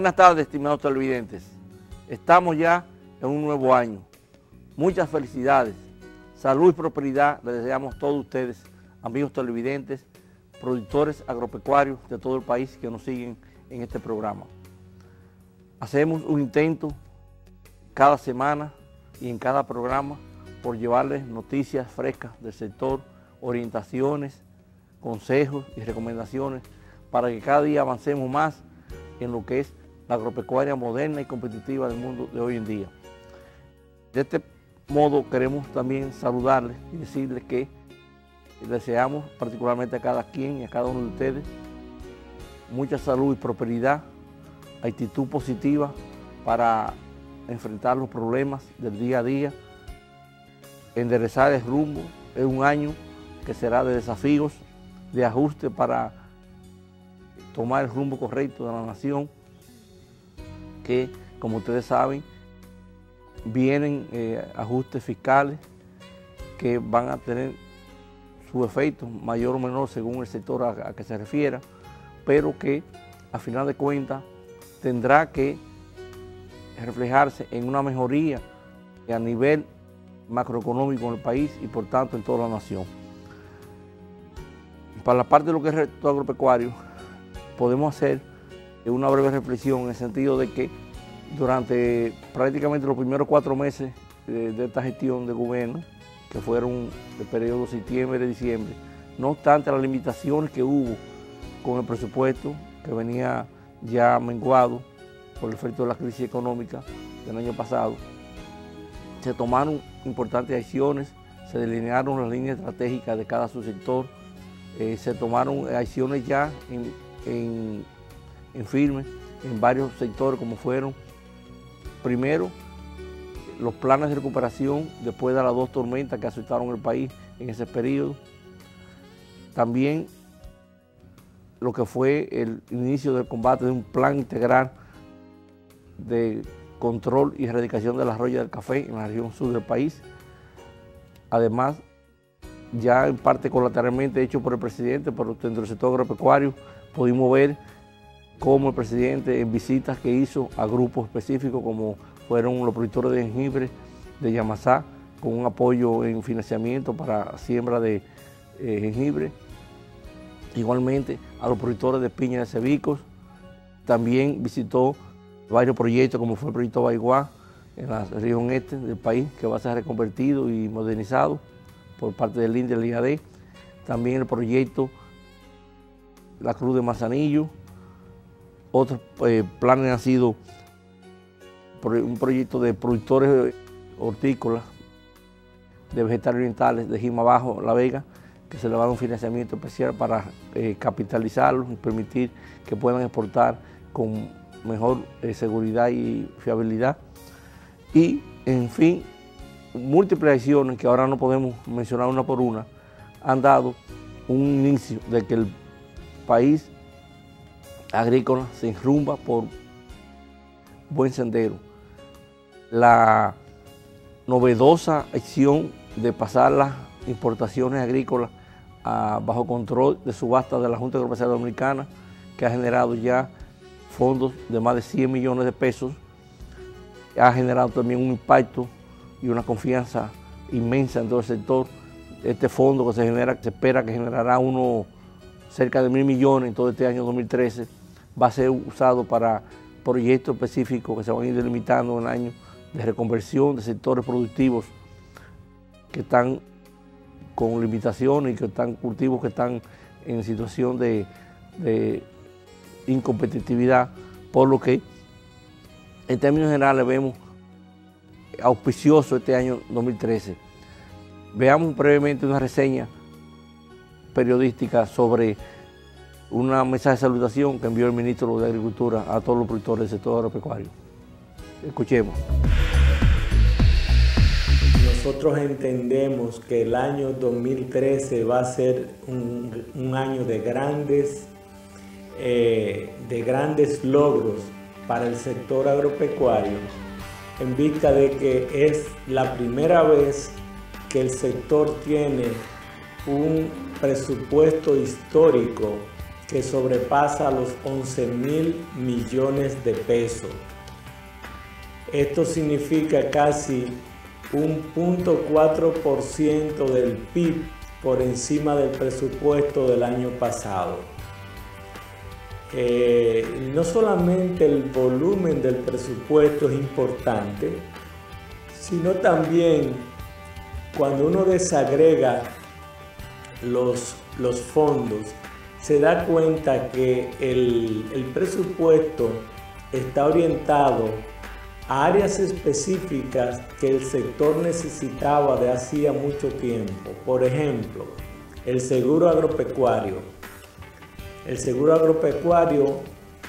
Buenas tardes, estimados televidentes. Estamos ya en un nuevo año. Muchas felicidades, salud y prosperidad les deseamos a todos ustedes, amigos televidentes, productores agropecuarios de todo el país que nos siguen en este programa. Hacemos un intento cada semana y en cada programa por llevarles noticias frescas del sector, orientaciones, consejos y recomendaciones para que cada día avancemos más en lo que es la agropecuaria moderna y competitiva del mundo de hoy en día. De este modo queremos también saludarles y decirles que deseamos particularmente a cada quien y a cada uno de ustedes mucha salud y prosperidad, actitud positiva para enfrentar los problemas del día a día, enderezar el rumbo. Es un año que será de desafíos, de ajuste para tomar el rumbo correcto de la nación, que como ustedes saben vienen ajustes fiscales que van a tener su efecto mayor o menor según el sector a que se refiera, pero que a final de cuentas tendrá que reflejarse en una mejoría a nivel macroeconómico en el país y por tanto en toda la nación. Para la parte de lo que es el sector agropecuario, podemos hacer una breve reflexión en el sentido de que durante prácticamente los primeros 4 meses de esta gestión de gobierno, que fueron el periodo septiembre-diciembre, no obstante las limitaciones que hubo con el presupuesto que venía ya menguado por el efecto de la crisis económica del año pasado, se tomaron importantes acciones, se delinearon las líneas estratégicas de cada subsector, se tomaron acciones ya en firme en varios sectores, como fueron, primero, los planes de recuperación después de las 2 tormentas que azotaron el país en ese periodo. También lo que fue el inicio del combate de un plan integral de control y erradicación de la roya del café en la región sur del país. Además, ya en parte colateralmente hecho por el presidente, pero dentro del sector agropecuario pudimos ver cómo el presidente en visitas que hizo a grupos específicos como fueron los productores de jengibre de Yamasá, con un apoyo en financiamiento para siembra de jengibre. Igualmente a los productores de piña de cebicos. También visitó varios proyectos como fue el proyecto Baiguá en la región este del país, que va a ser reconvertido y modernizado por parte del INDE y del IAD. También el proyecto La Cruz de Manzanillo. Otros planes han sido un proyecto de productores hortícolas de vegetales orientales de Jima Bajo, La Vega, que se le va a dar un financiamiento especial para capitalizarlos y permitir que puedan exportar con mejor seguridad y fiabilidad. Y, en fin, múltiples acciones que ahora no podemos mencionar una por una, han dado un inicio de que el país agrícola se enrumba por buen sendero. La novedosa acción de pasar las importaciones agrícolas bajo control de subasta de la Junta Agropecuaria Dominicana, que ha generado ya fondos de más de 100 millones de pesos, ha generado también un impacto y una confianza inmensa en todo el sector. Este fondo que se espera que generará cerca de 1.000 millones en todo este año 2013, va a ser usado para proyectos específicos que se van a ir delimitando en el año de reconversión de sectores productivos que están con limitaciones y que están cultivos que están en situación de incompetitividad, por lo que en términos generales vemos auspicioso este año 2013. Veamos brevemente una reseña periodística sobre una mensaje de salutación que envió el ministro de Agricultura a todos los productores del sector agropecuario. Escuchemos. Nosotros entendemos que el año 2013 va a ser un año de grandes logros para el sector agropecuario, en vista de que es la primera vez que el sector tiene un presupuesto histórico que sobrepasa los 11.000 millones de pesos. Esto significa casi un 0.4% del PIB por encima del presupuesto del año pasado. No solamente el volumen del presupuesto es importante, sino también cuando uno desagrega los fondos, se da cuenta que el presupuesto está orientado a áreas específicas que el sector necesitaba de hacía mucho tiempo. Por ejemplo, el seguro agropecuario. El seguro agropecuario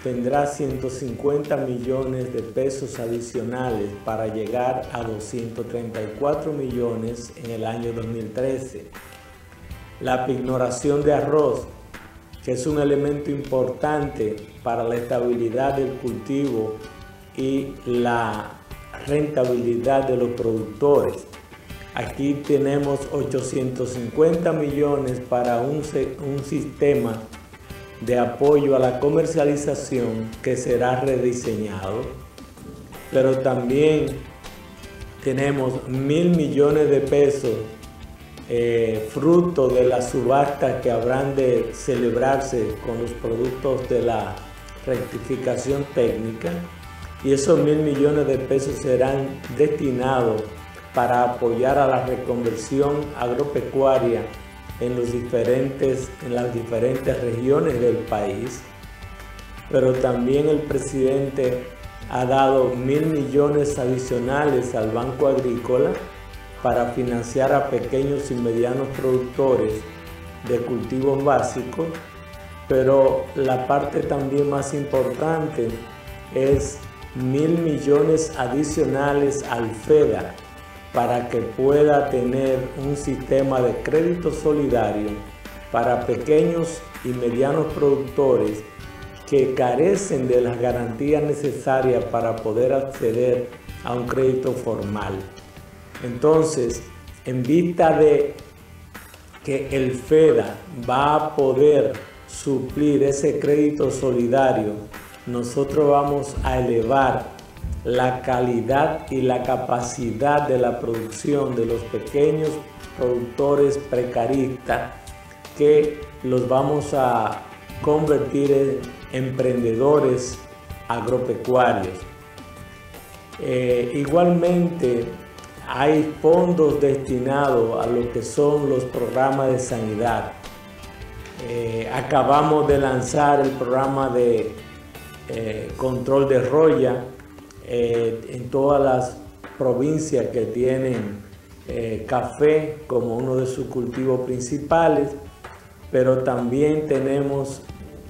tendrá 150 millones de pesos adicionales para llegar a 234 millones en el año 2013. La pignoración de arroz, que es un elemento importante para la estabilidad del cultivo y la rentabilidad de los productores. Aquí tenemos 850 millones para un sistema de apoyo a la comercialización que será rediseñado, pero también tenemos 1.000 millones de pesos fruto de las subastas que habrán de celebrarse con los productos de la rectificación técnica, y esos 1.000 millones de pesos serán destinados para apoyar a la reconversión agropecuaria en las diferentes regiones del país. Pero también el presidente ha dado 1.000 millones adicionales al Banco Agrícola para financiar a pequeños y medianos productores de cultivos básicos, pero la parte también más importante es 1.000 millones adicionales al FEDA para que pueda tener un sistema de crédito solidario para pequeños y medianos productores que carecen de las garantías necesarias para poder acceder a un crédito formal. Entonces, en vista de que el FEDA va a poder suplir ese crédito solidario, nosotros vamos a elevar la calidad y la capacidad de la producción de los pequeños productores precaristas, que los vamos a convertir en emprendedores agropecuarios. Igualmente, hay fondos destinados a lo que son los programas de sanidad. Acabamos de lanzar el programa de control de roya en todas las provincias que tienen café como uno de sus cultivos principales, pero también tenemos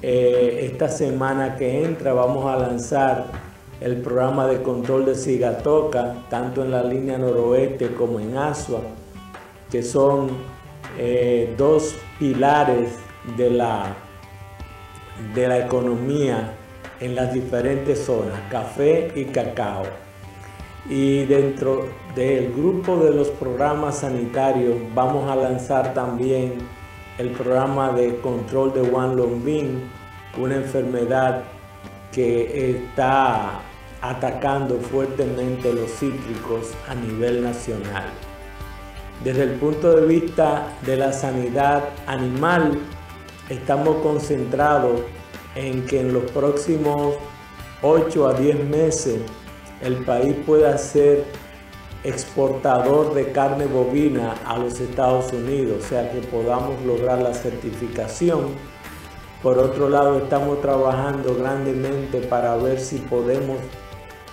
esta semana que entra vamos a lanzar el programa de control de cigatoca, tanto en la línea noroeste como en Asua, que son dos pilares de la economía en las diferentes zonas, café y cacao. Y dentro del grupo de los programas sanitarios vamos a lanzar también el programa de control de One Long Bean, una enfermedad que está atacando fuertemente los cítricos a nivel nacional. Desde el punto de vista de la sanidad animal, estamos concentrados en que en los próximos 8 a 10 meses el país pueda ser exportador de carne bovina a los Estados Unidos, o sea que podamos lograr la certificación. Por otro lado, estamos trabajando grandemente para ver si podemos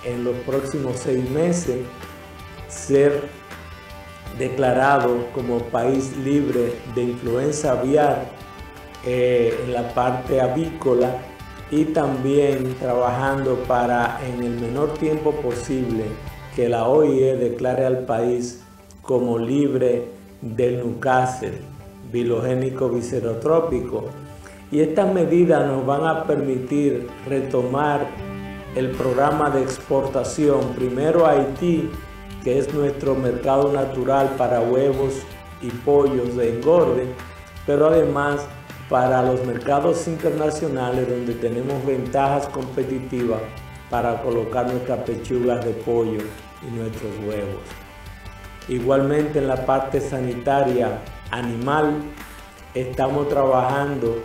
en los próximos 6 meses ser declarado como país libre de influenza aviar en la parte avícola, y también trabajando para en el menor tiempo posible que la OIE declare al país como libre del Newcastle, vilogénico viscerotrópico. Y estas medidas nos van a permitir retomar el programa de exportación, primero a Haití, que es nuestro mercado natural para huevos y pollos de engorde, pero además para los mercados internacionales, donde tenemos ventajas competitivas para colocar nuestras pechugas de pollo y nuestros huevos. Igualmente en la parte sanitaria animal, estamos trabajando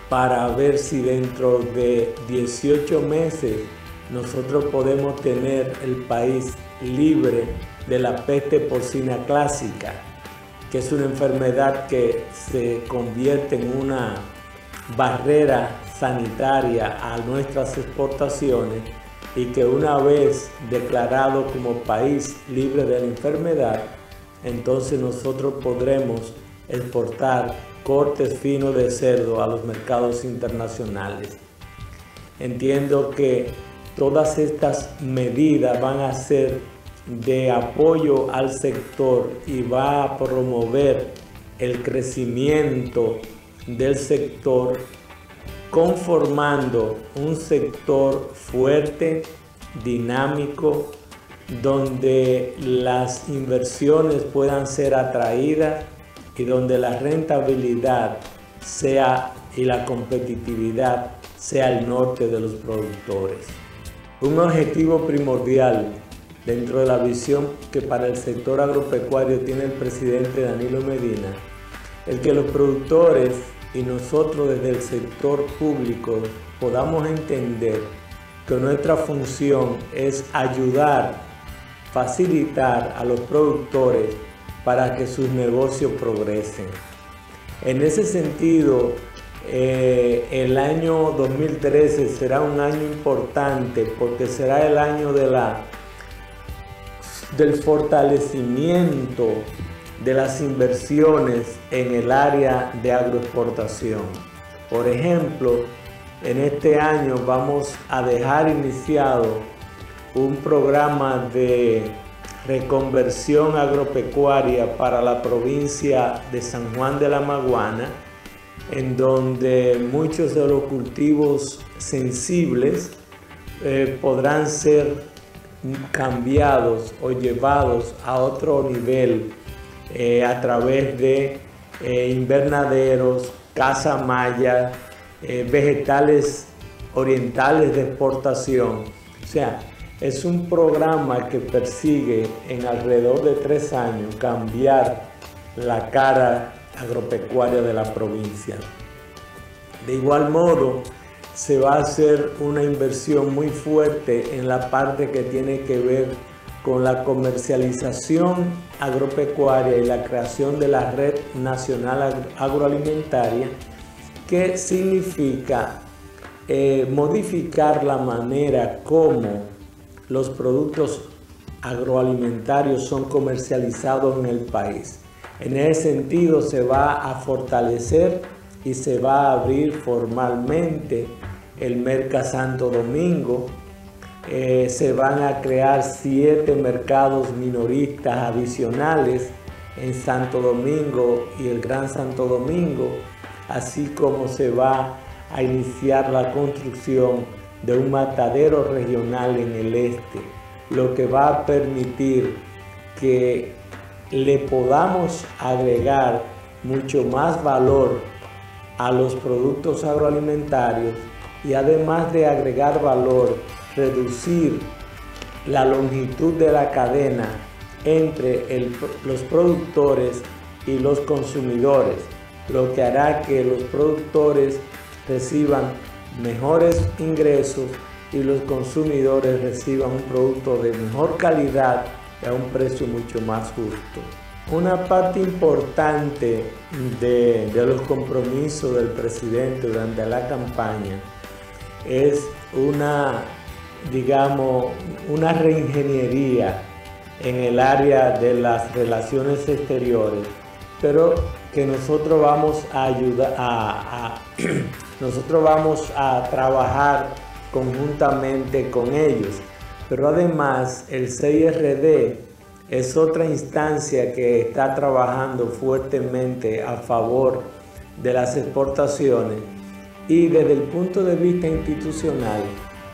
para ver si dentro de 18 meses nosotros podemos tener el país libre de la peste porcina clásica, que es una enfermedad que se convierte en una barrera sanitaria a nuestras exportaciones y que una vez declarado como país libre de la enfermedad, entonces nosotros podremos exportar cortes finos de cerdo a los mercados internacionales. Entiendo que todas estas medidas van a ser de apoyo al sector y va a promover el crecimiento del sector, conformando un sector fuerte, dinámico, donde las inversiones puedan ser atraídas y donde la rentabilidad sea y la competitividad sea el norte de los productores. Un objetivo primordial dentro de la visión que para el sector agropecuario tiene el presidente Danilo Medina, es que los productores y nosotros desde el sector público podamos entender que nuestra función es ayudar, facilitar a los productores para que sus negocios progresen. En ese sentido, el año 2013 será un año importante porque será el año del fortalecimiento de las inversiones en el área de agroexportación. Por ejemplo, en este año vamos a dejar iniciado un programa de reconversión agropecuaria para la provincia de San Juan de la Maguana, en donde muchos de los cultivos sensibles podrán ser cambiados o llevados a otro nivel a través de invernaderos, casa maya, vegetales orientales de exportación. O sea, es un programa que persigue en alrededor de 3 años cambiar la cara agropecuaria de la provincia. De igual modo, se va a hacer una inversión muy fuerte en la parte que tiene que ver con la comercialización agropecuaria y la creación de la Red Nacional Agroalimentaria, que significa modificar la manera como los productos agroalimentarios son comercializados en el país. En ese sentido se va a fortalecer y se va a abrir formalmente el Merca Santo Domingo. Se van a crear 7 mercados minoristas adicionales en Santo Domingo y el Gran Santo Domingo, así como se va a iniciar la construcción de un matadero regional en el este, lo que va a permitir que le podamos agregar mucho más valor a los productos agroalimentarios y además de agregar valor, reducir la longitud de la cadena entre los productores y los consumidores, lo que hará que los productores reciban mejores ingresos y los consumidores reciban un producto de mejor calidad y a un precio mucho más justo. Una parte importante de los compromisos del presidente durante la campaña es una reingeniería en el área de las relaciones exteriores, pero que nosotros vamos a ayudar nosotros vamos a trabajar conjuntamente con ellos. Pero además el CIRD es otra instancia que está trabajando fuertemente a favor de las exportaciones, y desde el punto de vista institucional,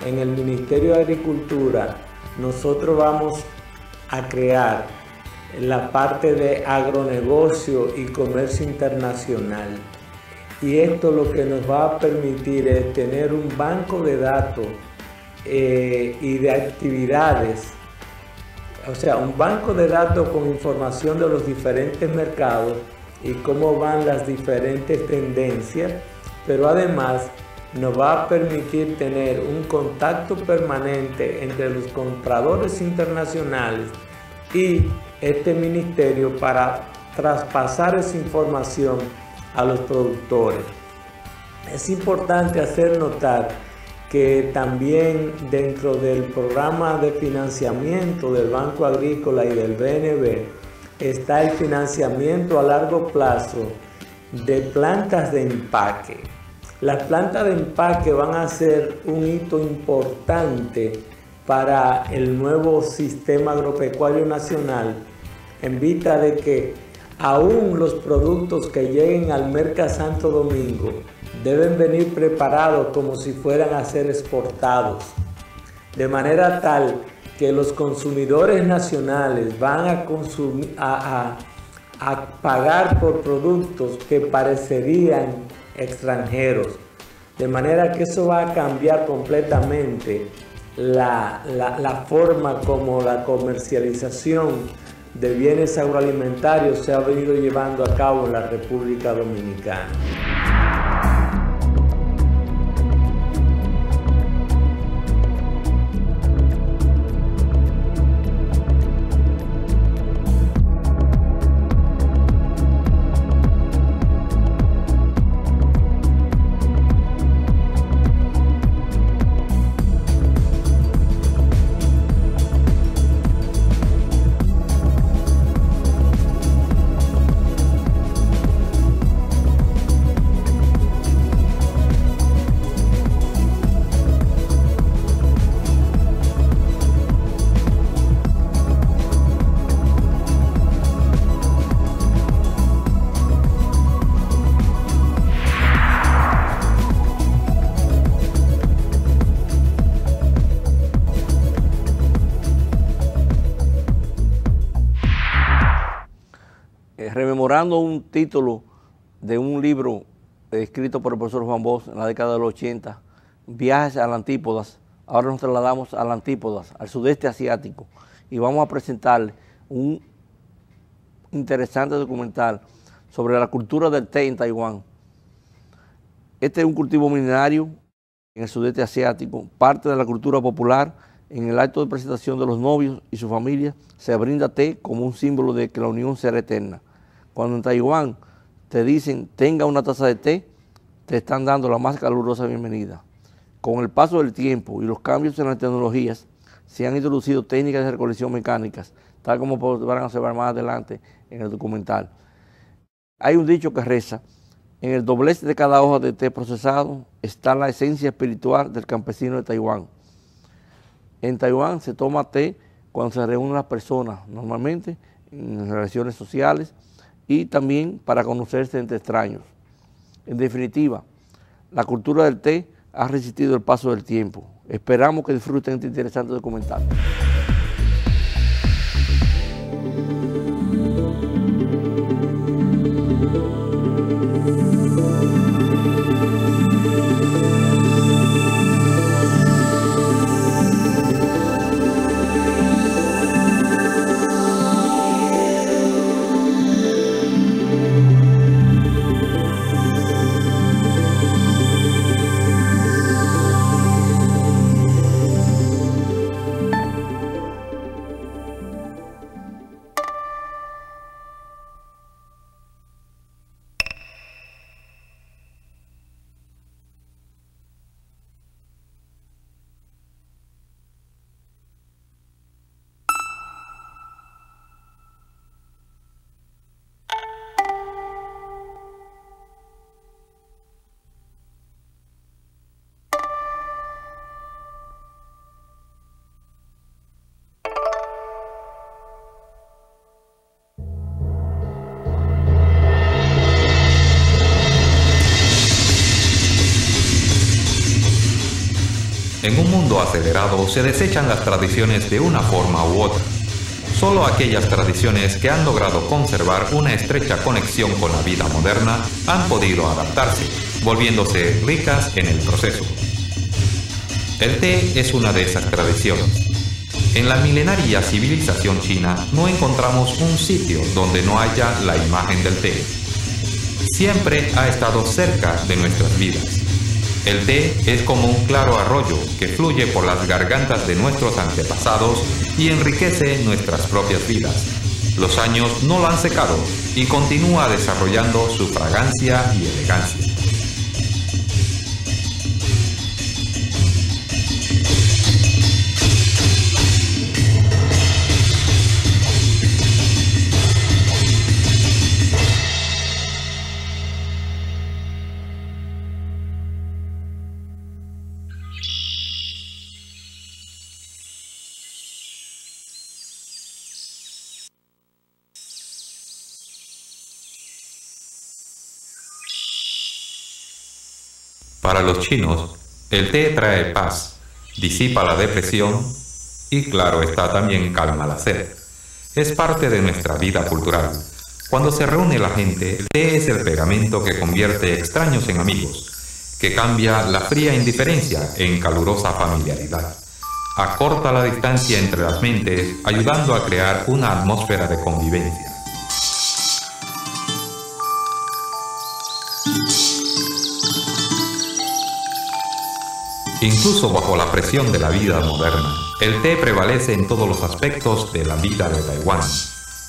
en el Ministerio de Agricultura nosotros vamos a crear la parte de agronegocio y comercio internacional. y esto lo que nos va a permitir es tener un banco de datos y de actividades, o sea, un banco de datos con información de los diferentes mercados y cómo van las diferentes tendencias, pero además nos va a permitir tener un contacto permanente entre los compradores internacionales y este ministerio para traspasar esa información a los productores. Es importante hacer notar que también dentro del programa de financiamiento del Banco Agrícola y del BNB está el financiamiento a largo plazo de plantas de empaque. Las plantas de empaque van a ser un hito importante para el nuevo sistema agropecuario nacional, en vista de que aún los productos que lleguen al Mercado Santo Domingo deben venir preparados como si fueran a ser exportados, de manera tal que los consumidores nacionales van a pagar por productos que parecerían extranjeros, de manera que eso va a cambiar completamente la forma como la comercialización de bienes agroalimentarios se ha venido llevando a cabo en la República Dominicana. Rememorando un título de un libro escrito por el profesor Juan Bosch en la década de los 80, Viajes a las Antípodas. Ahora nos trasladamos a las Antípodas, al sudeste asiático, y vamos a presentarle un interesante documental sobre la cultura del té en Taiwán. Este es un cultivo milenario en el sudeste asiático, parte de la cultura popular. En el acto de presentación de los novios y su familia se brinda té como un símbolo de que la unión será eterna. Cuando en Taiwán te dicen tenga una taza de té, te están dando la más calurosa bienvenida. Con el paso del tiempo y los cambios en las tecnologías, se han introducido técnicas de recolección mecánicas, tal como podrán observar más adelante en el documental. Hay un dicho que reza: en el doblez de cada hoja de té procesado está la esencia espiritual del campesino de Taiwán. En Taiwán se toma té cuando se reúnen las personas, normalmente en relaciones sociales y también para conocerse entre extraños. En definitiva, la cultura del té ha resistido el paso del tiempo. Esperamos que disfruten este interesante documental. En un mundo acelerado se desechan las tradiciones de una forma u otra. Solo aquellas tradiciones que han logrado conservar una estrecha conexión con la vida moderna han podido adaptarse, volviéndose ricas en el proceso. El té es una de esas tradiciones. En la milenaria civilización china no encontramos un sitio donde no haya la imagen del té. Siempre ha estado cerca de nuestras vidas. El té es como un claro arroyo que fluye por las gargantas de nuestros antepasados y enriquece nuestras propias vidas. Los años no lo han secado y continúa desarrollando su fragancia y elegancia. Para los chinos, el té trae paz, disipa la depresión y, claro está, también calma la sed. Es parte de nuestra vida cultural. Cuando se reúne la gente, el té es el pegamento que convierte extraños en amigos, que cambia la fría indiferencia en calurosa familiaridad. Acorta la distancia entre las mentes, ayudando a crear una atmósfera de convivencia. Incluso bajo la presión de la vida moderna, el té prevalece en todos los aspectos de la vida de Taiwán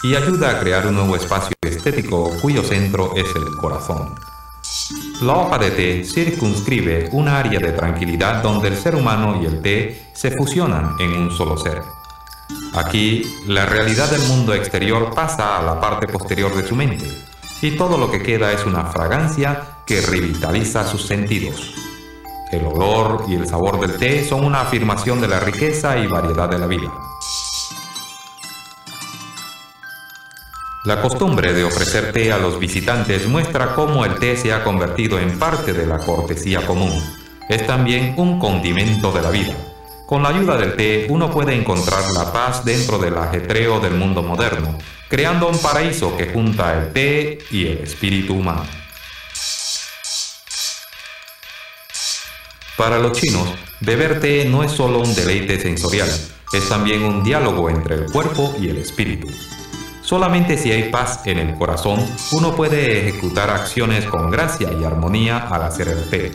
y ayuda a crear un nuevo espacio estético cuyo centro es el corazón. La hoja de té circunscribe un área de tranquilidad donde el ser humano y el té se fusionan en un solo ser. Aquí, la realidad del mundo exterior pasa a la parte posterior de su mente y todo lo que queda es una fragancia que revitaliza sus sentidos. El olor y el sabor del té son una afirmación de la riqueza y variedad de la vida. La costumbre de ofrecer té a los visitantes muestra cómo el té se ha convertido en parte de la cortesía común. Es también un condimento de la vida. Con la ayuda del té, uno puede encontrar la paz dentro del ajetreo del mundo moderno, creando un paraíso que junta el té y el espíritu humano. Para los chinos, beber té no es solo un deleite sensorial, es también un diálogo entre el cuerpo y el espíritu. Solamente si hay paz en el corazón, uno puede ejecutar acciones con gracia y armonía al hacer el té.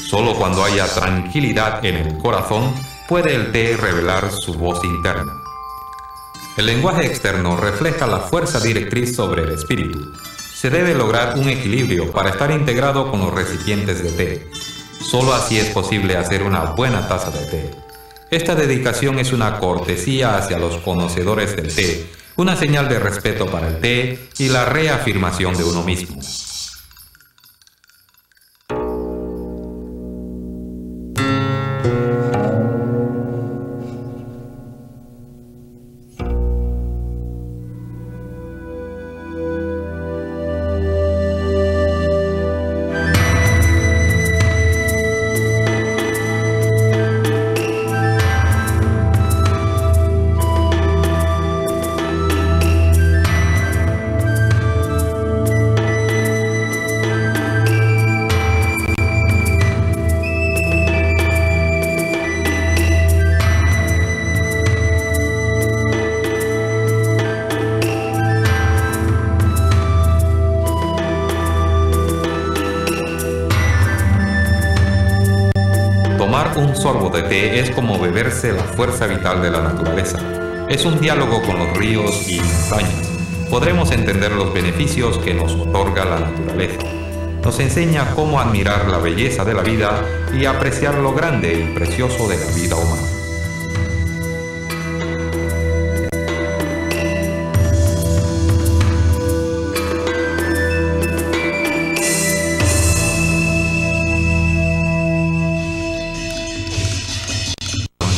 Solo cuando haya tranquilidad en el corazón, puede el té revelar su voz interna. El lenguaje externo refleja la fuerza directriz sobre el espíritu. Se debe lograr un equilibrio para estar integrado con los recipientes de té. Solo así es posible hacer una buena taza de té. Esta dedicación es una cortesía hacia los conocedores del té, una señal de respeto para el té y la reafirmación de uno mismo. Tomar un sorbo de té es como beberse la fuerza vital de la naturaleza. Es un diálogo con los ríos y montañas. Podremos entender los beneficios que nos otorga la naturaleza. Nos enseña cómo admirar la belleza de la vida y apreciar lo grande y precioso de la vida humana.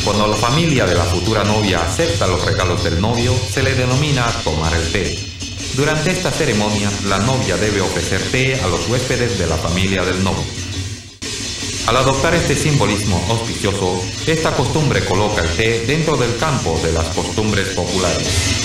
Cuando la familia de la futura novia acepta los regalos del novio, se le denomina tomar el té. Durante esta ceremonia, la novia debe ofrecer té a los huéspedes de la familia del novio. Al adoptar este simbolismo auspicioso, esta costumbre coloca el té dentro del campo de las costumbres populares.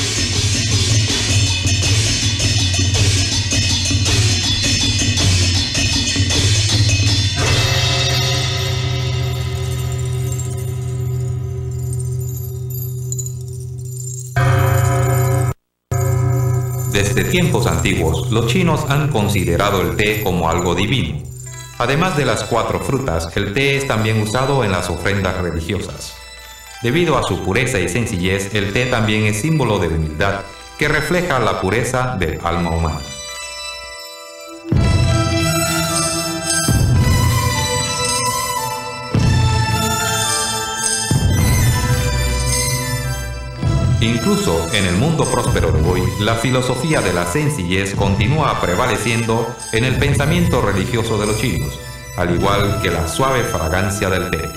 Desde tiempos antiguos, los chinos han considerado el té como algo divino. Además de las 4 frutas, el té es también usado en las ofrendas religiosas. Debido a su pureza y sencillez, el té también es símbolo de humildad que refleja la pureza del alma humana. Incluso en el mundo próspero de hoy, la filosofía de la sencillez continúa prevaleciendo en el pensamiento religioso de los chinos, al igual que la suave fragancia del té.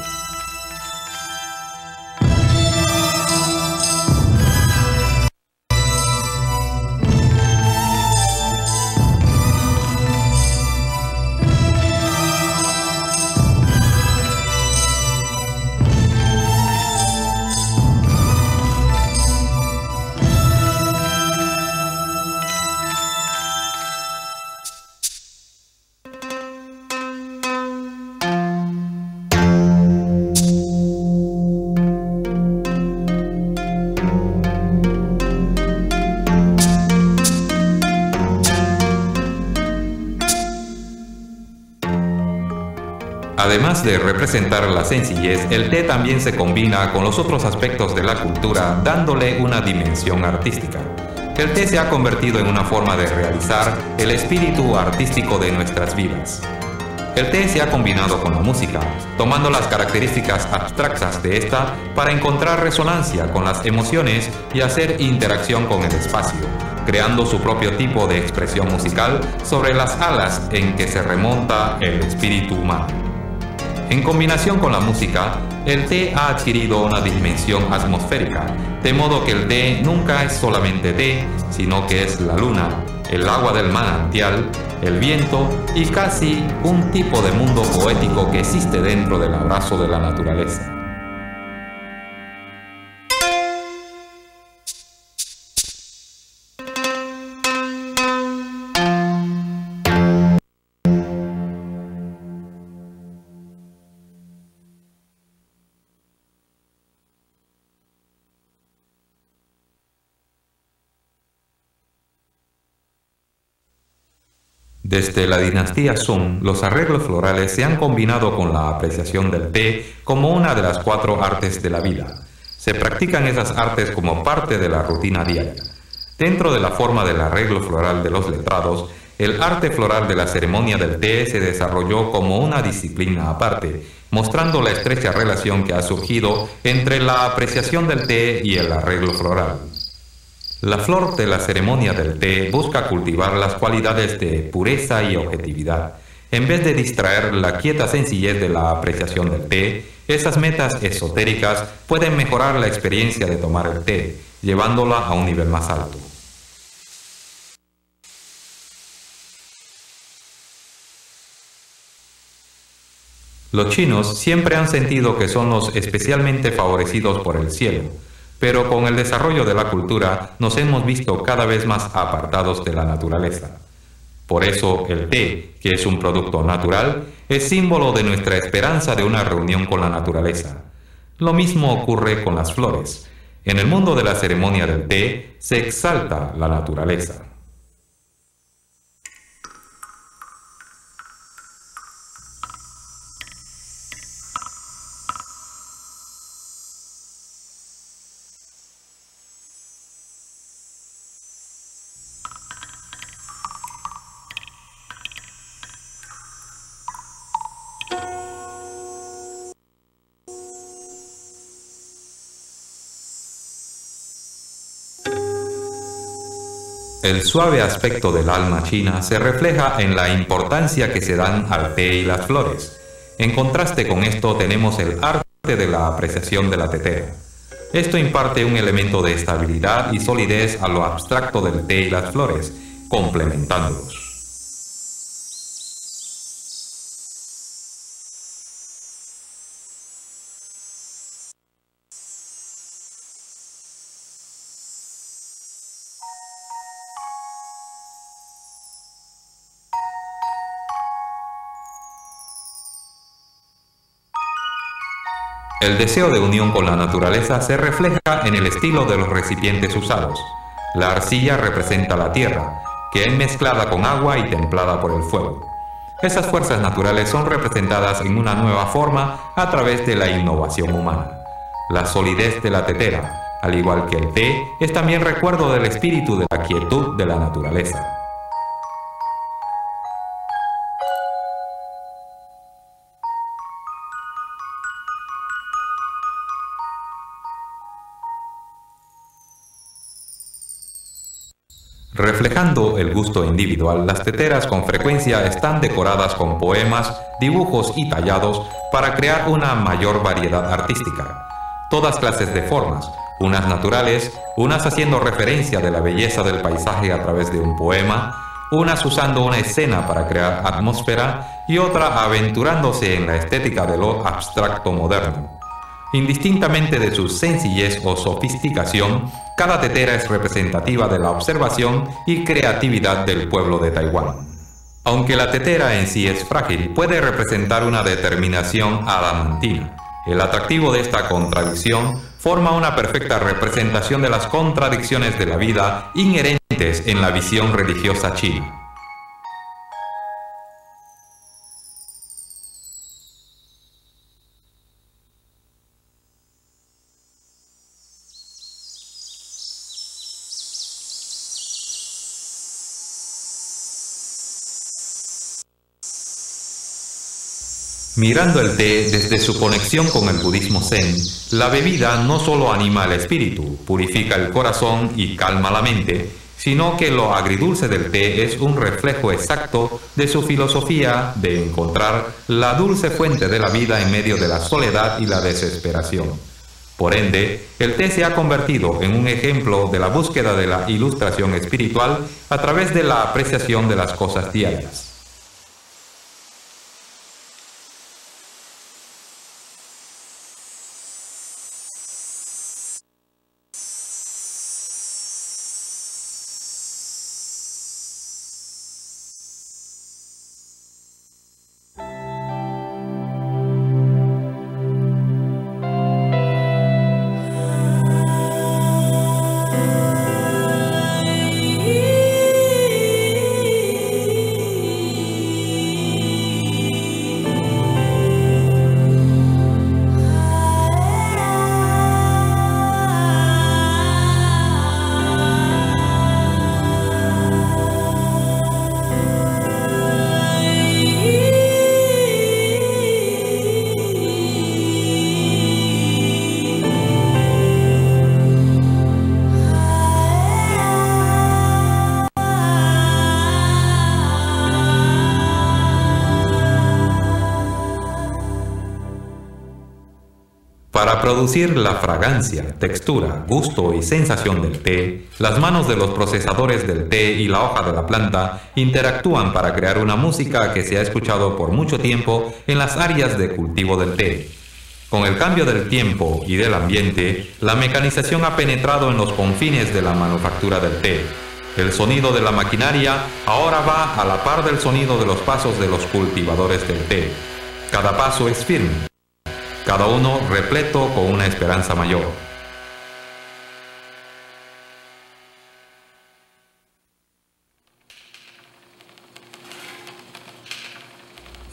Además de representar la sencillez, el té también se combina con los otros aspectos de la cultura, dándole una dimensión artística. El té se ha convertido en una forma de realizar el espíritu artístico de nuestras vidas. El té se ha combinado con la música, tomando las características abstractas de esta para encontrar resonancia con las emociones y hacer interacción con el espacio, creando su propio tipo de expresión musical sobre las alas en que se remonta el espíritu humano. En combinación con la música, el té ha adquirido una dimensión atmosférica, de modo que el té nunca es solamente té, sino que es la luna, el agua del manantial, el viento y casi un tipo de mundo poético que existe dentro del abrazo de la naturaleza. Desde la dinastía Song, los arreglos florales se han combinado con la apreciación del té como una de las 4 artes de la vida. Se practican esas artes como parte de la rutina diaria. Dentro de la forma del arreglo floral de los letrados, el arte floral de la ceremonia del té se desarrolló como una disciplina aparte, mostrando la estrecha relación que ha surgido entre la apreciación del té y el arreglo floral. La flor de la ceremonia del té busca cultivar las cualidades de pureza y objetividad. En vez de distraer la quieta sencillez de la apreciación del té, esas metas esotéricas pueden mejorar la experiencia de tomar el té, llevándola a un nivel más alto. Los chinos siempre han sentido que son los especialmente favorecidos por el cielo, pero con el desarrollo de la cultura nos hemos visto cada vez más apartados de la naturaleza. Por eso el té, que es un producto natural, es símbolo de nuestra esperanza de una reunión con la naturaleza. Lo mismo ocurre con las flores. En el mundo de la ceremonia del té se exalta la naturaleza. El suave aspecto del alma china se refleja en la importancia que se dan al té y las flores. En contraste con esto tenemos el arte de la apreciación de la tetera. Esto imparte un elemento de estabilidad y solidez a lo abstracto del té y las flores, complementándolos. El deseo de unión con la naturaleza se refleja en el estilo de los recipientes usados. La arcilla representa la tierra, que es mezclada con agua y templada por el fuego. Esas fuerzas naturales son representadas en una nueva forma a través de la innovación humana. La solidez de la tetera, al igual que el té, es también recuerdo del espíritu de la quietud de la naturaleza. Reflejando el gusto individual, las teteras con frecuencia están decoradas con poemas, dibujos y tallados para crear una mayor variedad artística. Todas clases de formas, unas naturales, unas haciendo referencia de la belleza del paisaje a través de un poema, unas usando una escena para crear atmósfera y otra aventurándose en la estética de lo abstracto moderno. Indistintamente de su sencillez o sofisticación, cada tetera es representativa de la observación y creatividad del pueblo de Taiwán. Aunque la tetera en sí es frágil, puede representar una determinación adamantina. El atractivo de esta contradicción forma una perfecta representación de las contradicciones de la vida inherentes en la visión religiosa china. Mirando el té desde su conexión con el budismo zen, la bebida no solo anima el espíritu, purifica el corazón y calma la mente, sino que lo agridulce del té es un reflejo exacto de su filosofía de encontrar la dulce fuente de la vida en medio de la soledad y la desesperación. Por ende, el té se ha convertido en un ejemplo de la búsqueda de la ilustración espiritual a través de la apreciación de las cosas diarias. Para producir la fragancia, textura, gusto y sensación del té, las manos de los procesadores del té y la hoja de la planta interactúan para crear una música que se ha escuchado por mucho tiempo en las áreas de cultivo del té. Con el cambio del tiempo y del ambiente, la mecanización ha penetrado en los confines de la manufactura del té. El sonido de la maquinaria ahora va a la par del sonido de los pasos de los cultivadores del té. Cada paso es firme, cada uno repleto con una esperanza mayor.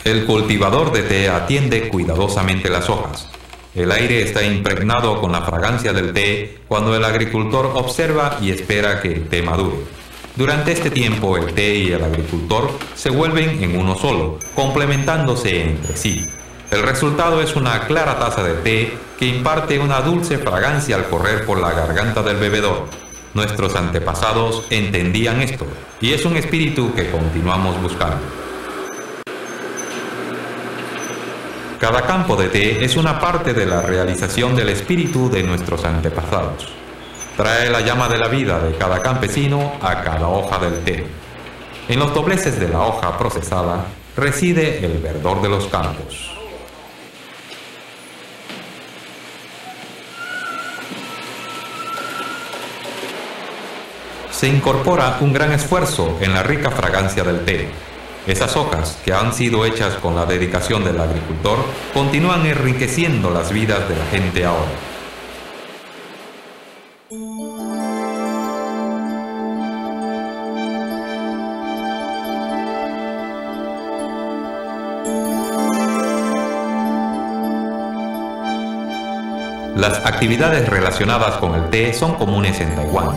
El cultivador de té atiende cuidadosamente las hojas. El aire está impregnado con la fragancia del té cuando el agricultor observa y espera que el té madure. Durante este tiempo, el té y el agricultor se vuelven en uno solo, complementándose entre sí. El resultado es una clara taza de té que imparte una dulce fragancia al correr por la garganta del bebedor. Nuestros antepasados entendían esto, y es un espíritu que continuamos buscando. Cada campo de té es una parte de la realización del espíritu de nuestros antepasados. Trae la llama de la vida de cada campesino a cada hoja del té. En los dobleces de la hoja procesada reside el verdor de los campos. Se incorpora un gran esfuerzo en la rica fragancia del té. Esas hojas, que han sido hechas con la dedicación del agricultor, continúan enriqueciendo las vidas de la gente ahora. Las actividades relacionadas con el té son comunes en Taiwán.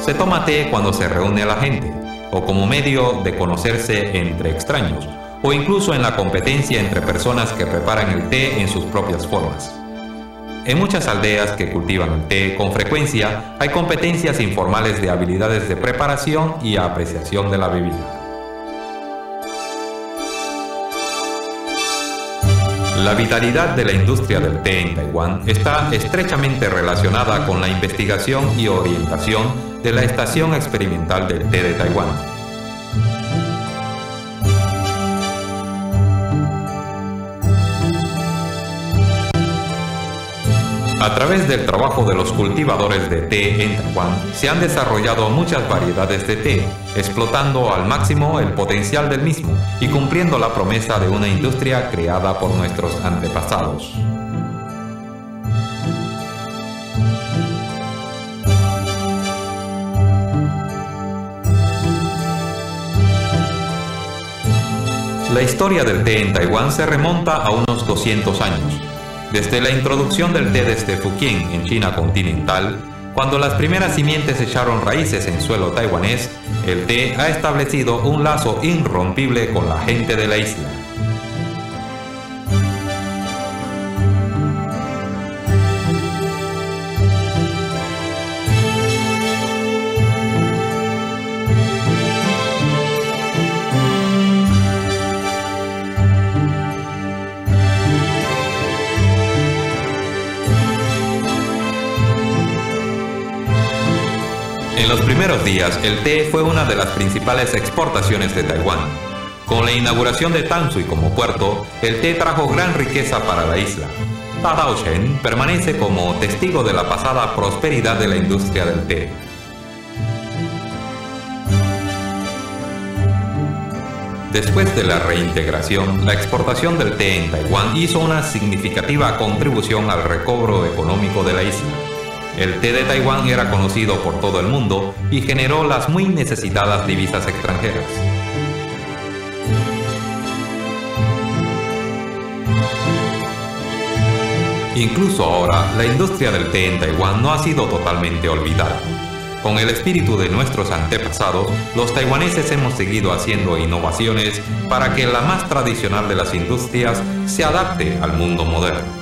Se toma té cuando se reúne la gente, o como medio de conocerse entre extraños, o incluso en la competencia entre personas que preparan el té en sus propias formas. En muchas aldeas que cultivan el té, con frecuencia hay competencias informales de habilidades de preparación y apreciación de la bebida. La vitalidad de la industria del té en Taiwán está estrechamente relacionada con la investigación y orientación de la Estación Experimental del Té de Taiwán. A través del trabajo de los cultivadores de té en Taiwán, se han desarrollado muchas variedades de té, explotando al máximo el potencial del mismo y cumpliendo la promesa de una industria creada por nuestros antepasados. La historia del té en Taiwán se remonta a unos 200 años. Desde la introducción del té desde Fujian en China continental, cuando las primeras simientes echaron raíces en suelo taiwanés, el té ha establecido un lazo irrompible con la gente de la isla. En los primeros días, el té fue una de las principales exportaciones de Taiwán. Con la inauguración de Tanshui como puerto, el té trajo gran riqueza para la isla. Ta Daochen permanece como testigo de la pasada prosperidad de la industria del té. Después de la reintegración, la exportación del té en Taiwán hizo una significativa contribución al recobro económico de la isla. El té de Taiwán era conocido por todo el mundo y generó las muy necesitadas divisas extranjeras. Incluso ahora, la industria del té en Taiwán no ha sido totalmente olvidada. Con el espíritu de nuestros antepasados, los taiwaneses hemos seguido haciendo innovaciones para que la más tradicional de las industrias se adapte al mundo moderno.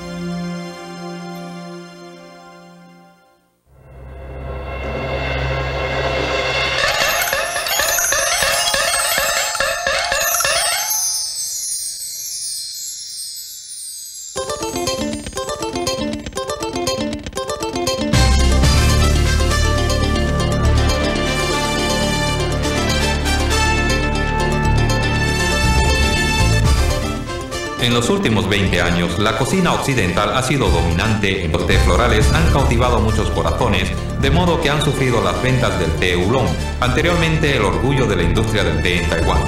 En los últimos 20 años, la cocina occidental ha sido dominante en los té florales, han cautivado muchos corazones, de modo que han sufrido las ventas del té oolong, anteriormente el orgullo de la industria del té en Taiwán.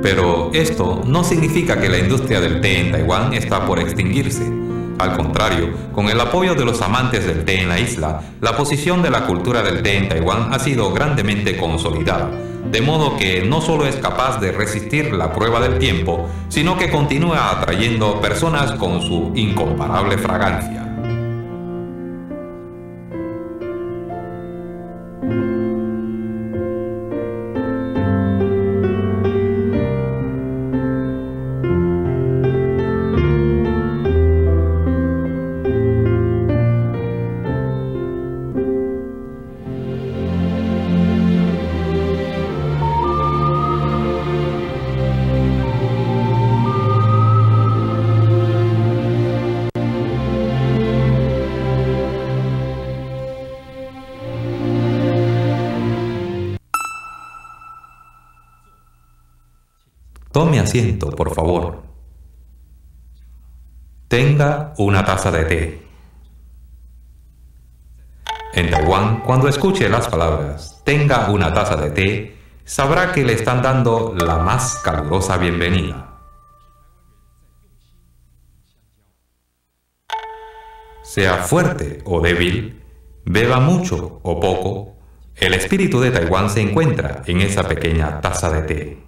Pero esto no significa que la industria del té en Taiwán está por extinguirse. Al contrario, con el apoyo de los amantes del té en la isla, la posición de la cultura del té en Taiwán ha sido grandemente consolidada, de modo que no solo es capaz de resistir la prueba del tiempo, sino que continúa atrayendo personas con su incomparable fragancia. Tome asiento, por favor. Tenga una taza de té. En Taiwán, cuando escuche las palabras "tenga una taza de té", sabrá que le están dando la más calurosa bienvenida. Sea fuerte o débil, beba mucho o poco, el espíritu de Taiwán se encuentra en esa pequeña taza de té.